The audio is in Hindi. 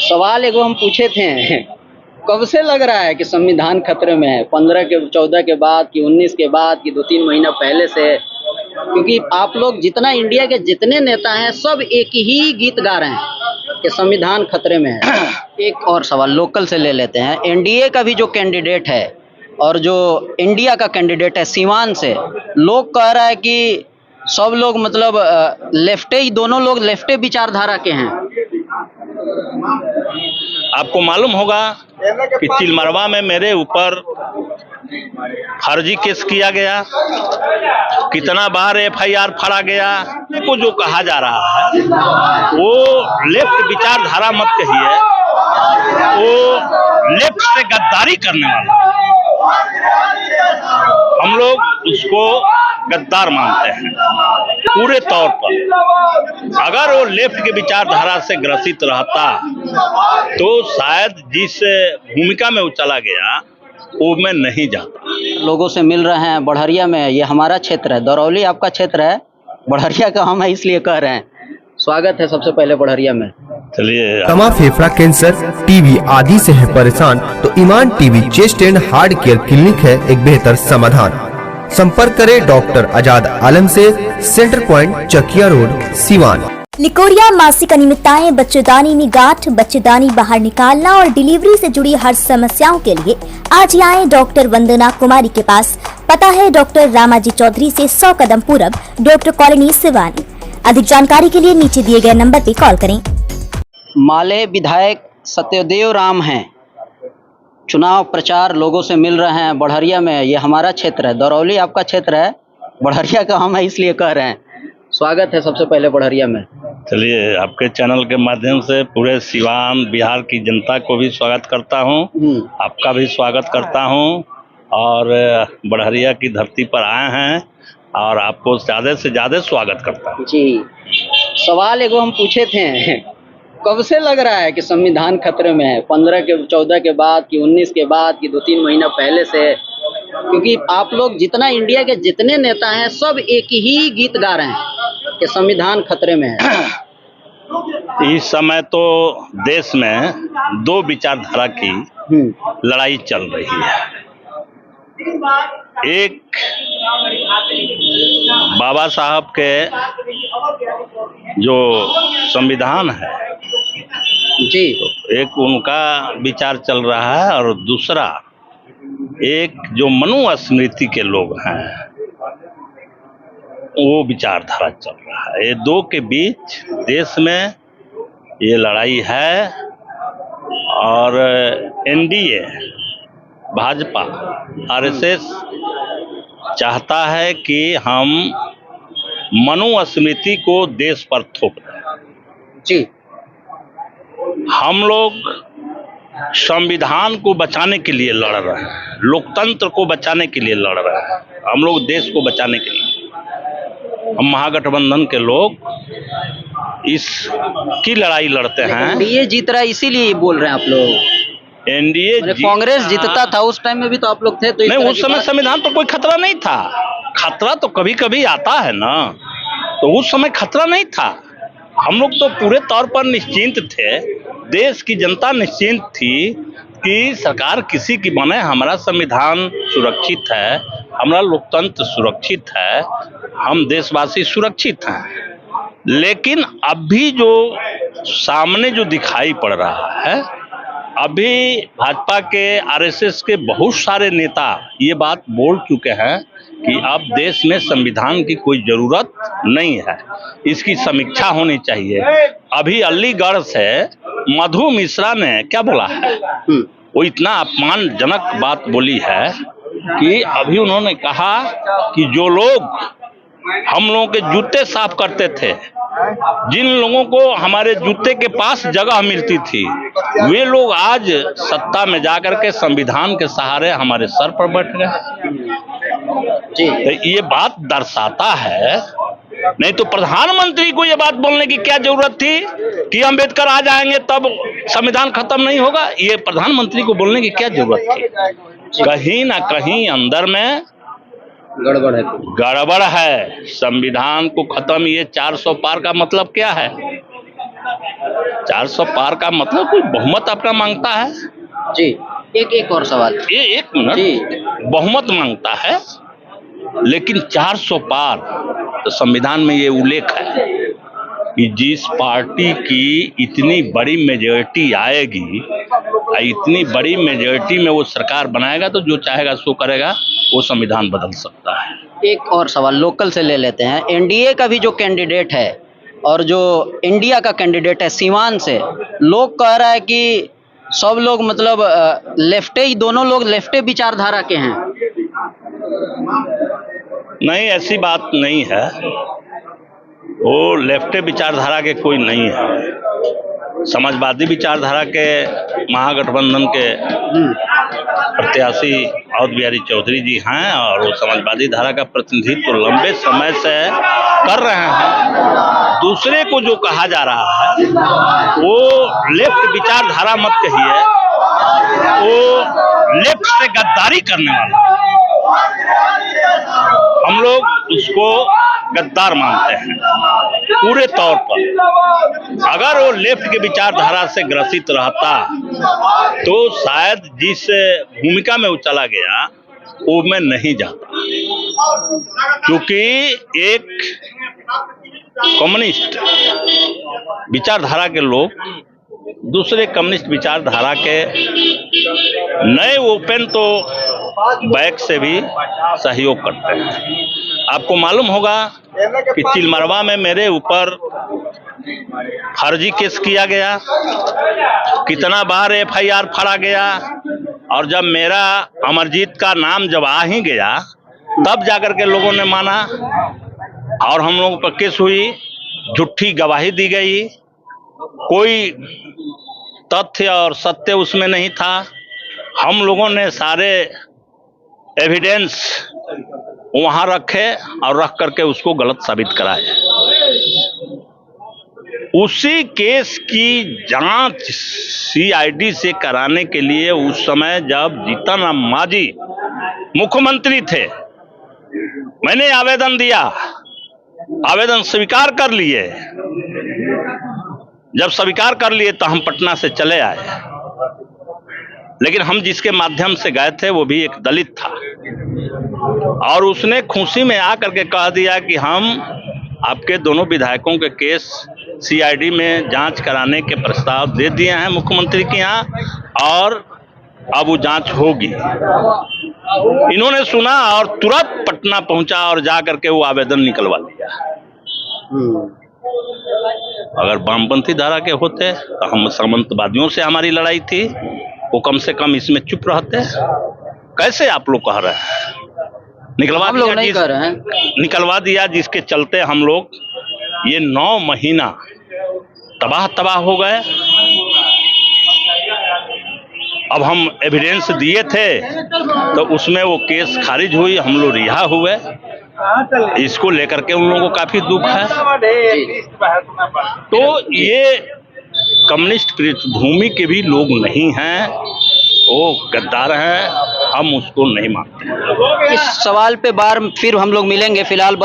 सवाल एगो हम पूछे थे। कब से लग रहा है कि संविधान खतरे में है? 15 के 14 के बाद कि 19 के बाद कि 2-3 महीना पहले से? क्योंकि आप लोग जितना इंडिया के जितने नेता हैं सब एक ही गीत गा रहे हैं कि संविधान खतरे में है। एक और सवाल लोकल से ले लेते हैं। एनडीए का भी जो कैंडिडेट है और जो इंडिया का कैंडिडेट है सीवान से, लोग कह रहा है कि सब लोग मतलब लेफ्टे ही, दोनों लोग लेफ्टे विचारधारा के हैं। आपको मालूम होगा कि चिलमरवा में मेरे ऊपर फर्जी केस किया गया, कितना बार एफआईआर फाड़ा गया। को जो कहा जा रहा है वो लेफ्ट विचारधारा मत कहिए, वो लेफ्ट से गद्दारी करने वाला। हम लोग उसको गद्दार मानते हैं पूरे तौर पर। अगर वो लेफ्ट के विचारधारा से ग्रसित रहता तो शायद जिस भूमिका में वो चला गया वो मैं नहीं जाता। लोगों से मिल रहे हैं बढ़हरिया में, ये हमारा क्षेत्र है, दरौली आपका क्षेत्र है, बढ़हरिया का हम है इसलिए कह रहे हैं। स्वागत है सबसे पहले बढ़हरिया में। चलिए। तमा फेफड़ा कैंसर, टीबी आदि से है परेशान तो Iman TB chest and heart care clinic है एक बेहतर समाधान। संपर्क करें डॉक्टर आजाद आलम से, centre point Chakia road, Siwan. Leucorrhoea, मासिक अनियमितताएं, बच्चेदानी में गांठ, बच्चेदानी बाहर निकालना और डिलीवरी से जुड़ी हर समस्याओं के लिए आज ही आए डॉक्टर वंदना कुमारी के पास। पता है डॉक्टर रामाजी चौधरी से 100 कदम पूरब, डॉक्टर कॉलोनी, सिवानी। अधिक जानकारी के लिए नीचे दिए गए नंबर पर कॉल करें। माले विधायक सत्यदेव राम हैं, चुनाव प्रचार लोगों से मिल रहे हैं बढ़हरिया में, ये हमारा क्षेत्र है, दरौली आपका क्षेत्र है, बढ़हरिया का हम है इसलिए कह रहे हैं। स्वागत है सबसे पहले बढ़हरिया में। चलिए, आपके चैनल के माध्यम से पूरे सिवान बिहार की जनता को भी स्वागत करता हूं, आपका भी स्वागत करता हूं। और बढ़हरिया की धरती पर आए हैं और आपको ज़्यादा से ज़्यादा स्वागत करता हूं। जी, सवाल एगो हम पूछे थे। कब से लग रहा है कि संविधान खतरे में है? 15 के 14 के बाद कि 19 के बाद कि 2-3 महीना पहले से? क्योंकि आप लोग जितना इंडिया के जितने नेता हैं सब एक ही गीत गा रहे हैं कि संविधान खतरे में है। इस समय तो देश में दो विचारधारा की लड़ाई चल रही है। एक बाबा साहब के जो संविधान है जी, एक उनका विचार चल रहा है, और दूसरा एक जो मनुस्मृति के लोग हैं वो विचारधारा चल रहा है। ये दो के बीच देश में ये लड़ाई है। और एनडीए, भाजपा, आरएसएस चाहता है कि हम मनुस्मृति को देश पर थोप दें। जी, हम लोग संविधान को बचाने के लिए लड़ रहे हैं, लोकतंत्र को बचाने के लिए लड़ रहे हैं, हम लोग देश को बचाने के लिए। हम महागठबंधन के लोग इसकी लड़ाई लड़ते हैं। एनडीए जीत रहा है इसीलिए बोल रहे हैं आप लोग। एनडीए कांग्रेस जीतता था उस टाइम में भी तो आप लोग थे, तो नहीं, उस समय संविधान पर कोई खतरा नहीं था। खतरा तो कभी कभी आता है ना, तो उस समय खतरा नहीं था। हम लोग तो पूरे तौर पर निश्चिंत थे, देश की जनता निश्चिंत थी कि सरकार किसी की बने, हमारा संविधान सुरक्षित है, हमारा लोकतंत्र सुरक्षित है, हम देशवासी सुरक्षित हैं। लेकिन अभी जो सामने जो दिखाई पड़ रहा है, अभी भाजपा के, आरएसएस के बहुत सारे नेता ये बात बोल चुके हैं कि अब देश में संविधान की कोई जरूरत नहीं है, इसकी समीक्षा होनी चाहिए। अभी अलीगढ़ से मधु मिश्रा ने क्या बोला है, वो इतना अपमानजनक बात बोली है कि अभी उन्होंने कहा कि जो लोग हम लोगों के जूते साफ करते थे, जिन लोगों को हमारे जूते के पास जगह मिलती थी, वे लोग आज सत्ता में जाकर के संविधान के सहारे हमारे सर पर बैठ गए। तो ये बात दर्शाता है, नहीं तो प्रधानमंत्री को ये बात बोलने की क्या जरूरत थी कि अम्बेडकर आ जाएंगे तब संविधान खत्म नहीं होगा। ये प्रधानमंत्री को बोलने की क्या जरूरत थी? कहीं ना कहीं अंदर में गड़बड़ है। संविधान को खत्म, ये 400 पार का मतलब क्या है? 400 पार का मतलब कोई बहुमत अपना मांगता है। जी, एक और सवाल। ये एक मिनट, जी। बहुमत मांगता है, लेकिन 400 पार तो संविधान में ये उल्लेख है कि जिस पार्टी की इतनी बड़ी मेजॉरिटी आएगी, इतनी बड़ी मेजॉरिटी में वो सरकार बनाएगा, तो जो चाहेगा सो करेगा, वो संविधान बदल सकता है। एक और सवाल लोकल से ले लेते हैं। एनडीए का भी जो कैंडिडेट है और जो इंडिया का कैंडिडेट है सीवान से, लोग कह रहा है कि सब लोग मतलब लेफ्टे, दोनों लोग लेफ्टे विचारधारा के हैं। नहीं, ऐसी बात नहीं है। वो लेफ्ट विचारधारा के कोई नहीं है। समाजवादी विचारधारा के महागठबंधन के प्रत्याशी अवध बिहारी चौधरी जी हैं और वो समाजवादी धारा का प्रतिनिधित्व तो लंबे समय से कर रहे हैं। दूसरे को जो कहा जा रहा है वो लेफ्ट विचारधारा मत कहिए, वो लेफ्ट से गद्दारी करने वाला। हम लोग उसको गद्दार मानते हैं पूरे तौर पर। अगर वो लेफ्ट के विचारधारा से ग्रसित रहता तो शायद जिस भूमिका में वो चला गया वो मैं नहीं जाता, क्योंकि एक कम्युनिस्ट विचारधारा के लोग दूसरे कम्युनिस्ट विचारधारा के नए ओपन तो बैक से भी सहयोग करते हैं। आपको मालूम होगा कि चिलमरवा में मेरे ऊपर फर्जी केस किया गया, कितना बार एफआईआर फाड़ा गया, और जब मेरा अमरजीत का नाम जब आ ही गया तब जाकर के लोगों ने माना और हम लोगों पर केस हुई, झूठी गवाही दी गई, कोई तथ्य और सत्य उसमें नहीं था। हम लोगों ने सारे एविडेंस वहां रखे और रख करके उसको गलत साबित कराए। उसी केस की जांच सीआईडी से कराने के लिए उस समय जब जीतन राम मांझी मुख्यमंत्री थे, मैंने आवेदन दिया, आवेदन स्वीकार कर लिए। जब स्वीकार कर लिए तो हम पटना से चले आए, लेकिन हम जिसके माध्यम से गए थे वो भी एक दलित था और उसने खुशी में आकर के कह दिया कि हम आपके दोनों विधायकों के केस सीआईडी में जांच कराने के प्रस्ताव दे दिए हैं मुख्यमंत्री के यहाँ और अब वो जांच होगी। इन्होंने सुना और तुरंत पटना पहुंचा और जा करके वो आवेदन निकलवा लिया। अगर वामपंथी धारा के होते तो हम सामंतवादियों से हमारी लड़ाई थी, वो कम से कम इसमें चुप रहते। कैसे आप लोग कह रहे हैं? निकलवा दिया, नहीं कह रहे हैं। निकलवा दिया, जिसके चलते हम लोग ये 9 महीना तबाह हो गए। अब हम एविडेंस दिए थे तो उसमें वो केस खारिज हुई, हम लोग रिहा हुए। इसको लेकर के उन लोगों को काफी दुख है। तो ये कम्युनिस्ट पृष्ठभूमि के भी लोग नहीं हैं, वो गद्दार हैं, हम उसको नहीं मानते। इस सवाल पे बार फिर हम लोग मिलेंगे, फिलहाल